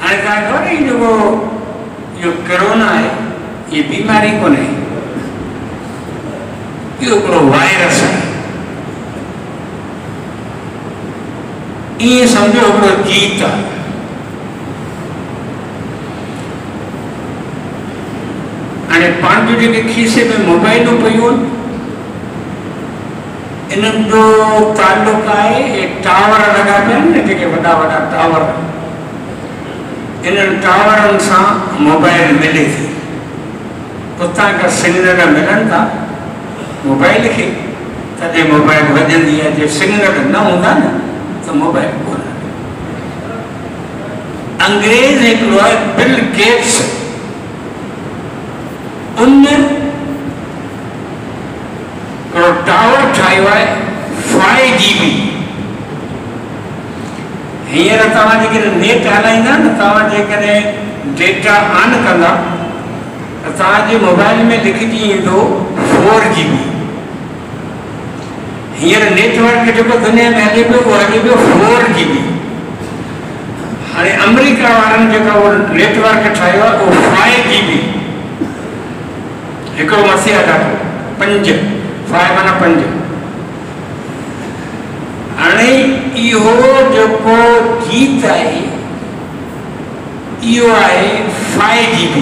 हाणे तव्हांखे ख़बर आहे जेको इहो कोरोना आहे ये बीमारी कोन्हे, इहो हिकिड़ो वायरस आहे। ईअं सम्झो हिकिड़ो जीत आहे। हाणे पाण जूं जेके खीसे में मोबाइलूं पयूं आहिनि इन्हनि जो तालुक आहे टावर लॻा पिया आहिनि न, जेके वॾा वॾा टावर, इन्हनि टावरनि सां मोबाइल मिले थी। उतां खां सिग्नल मिलनि था मोबाइल खे, तॾहिं मोबाइल वॼंदी आहे। जे सिग्नल न हूंदा न त मोबाइल कोन। अंग्रेज़ हिकिड़ो आहे बिल गेट्स, उन हिकिड़ो टावर ठाहियो आहे 5GB। हींअर तव्हां जेकॾहिं नेट हलाईंदा न, तव्हां जेकॾहिं डेटा ऑन कंदा त तव्हांजे मोबाइल में लिखिजी ईंदो 4GB। हींअर नेटवर्क जेको दुनिया में हले पियो उहो हले पियो 4GB। हाणे अमेरिका वारनि जेका उहो नेटवर्क ठाहियो आहे उहो 5GB, हिकिड़ो मथे आहे ॾाढो 5, 5 माना 5। हाणे इहो जेको जीत आहे इहो आहे 5GB।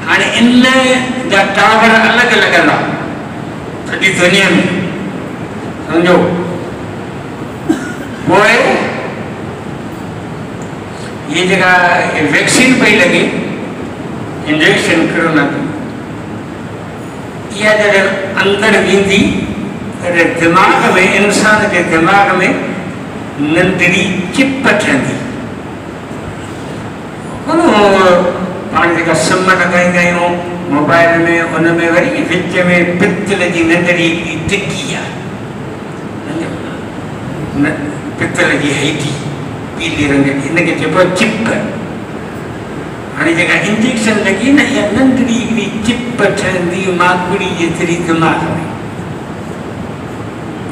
हाणे इन जा टावर अलॻि लॻंदा सॼी दुनिया में, सम्झो। पोइ ये जेका वैक्सीन पई लॻे, इंजेक्शन कोरोना जी, इहा जॾहिं अंदरि वेंदी तॾहिं दिमाग़ में, इंसान जे दिमाग़ में नंढड़ी चिप ठहंदी। पाण जेका सिम लॻाईंदा आहियूं मोबाइल में, उन में वरी विच में पितल जी नंढड़ी टिकी आहे, पितल जी हेठी पीले रंग जी, इनखे चइबो आहे चिप। हाणे जेका इंजेक्शन लॻी न, इहा नंढड़ी हिकिड़ी चिप ठहंदी माकुड़ी जेतिरी दिमाग़ में,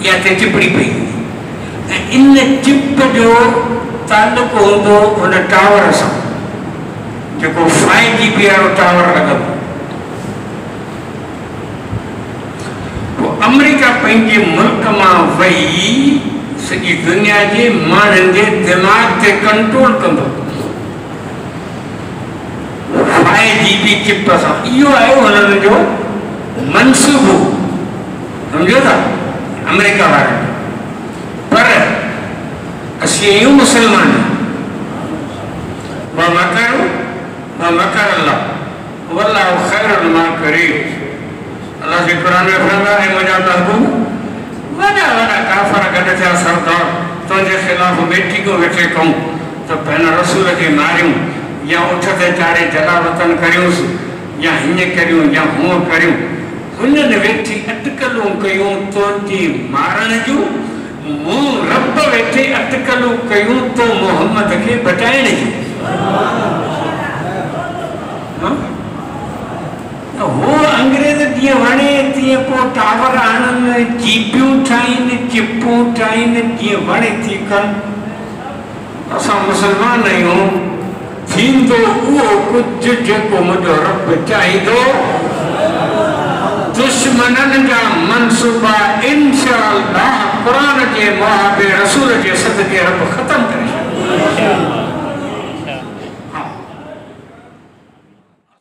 इहा ते चिपड़ी पई हूंदी। ऐं इन चिप जो तालुक हूंदो हुन टावर सां, जेको 5GB वारो टावर लॻंदो। पोइ अमेरिका पंहिंजे मुल्क मां वही सॼी दुनिया जे माण्हुनि जे दिमाग़ ते कंट्रोल कंदो 5GB चिप सां। इहो आहे हुननि जो मनसूबो, सम्झो था अमेरिका वारनि। पर असीं आहियूं मुस्लमान, वल्लाहु खैरुल माकिरीन। अल्लाह जे क़ुरान में फरमायो है, मुंहिंजा महबूब वॾा वॾा काफ़र गॾु थिया सरदार तुंहिंजे ख़िलाफ़ मीटिंगूं वेठे कयूं त भेण रसूल खे मारियूं, या उठ ते चाढ़े जलावतन करियूंसि, या हीअं करियूं या हूअं करियूं। हुननि वेठी अटकलूं कयूं तुंहिंजे मारण जूं, मूं रब वेठे अटकलूं कयूं तो मोहम्मद खे बचाइण जूं। हो अंग्रेज़ जीअं वणे तीअं को टावर आणनि, जीपियूं ठाहिनि, चिपूं ठाहिनि, जीअं वणे थी कनि। असां मुस्लमान आहियूं, थींदो उहो कुझु जेको मुंहिंजो रब चाहींदो। दुश्मननि जा मनसूबा इंशाअल्लाह क़ुरान जे मुआबे रसूल जे सदके रब ख़तम करे छॾींदो।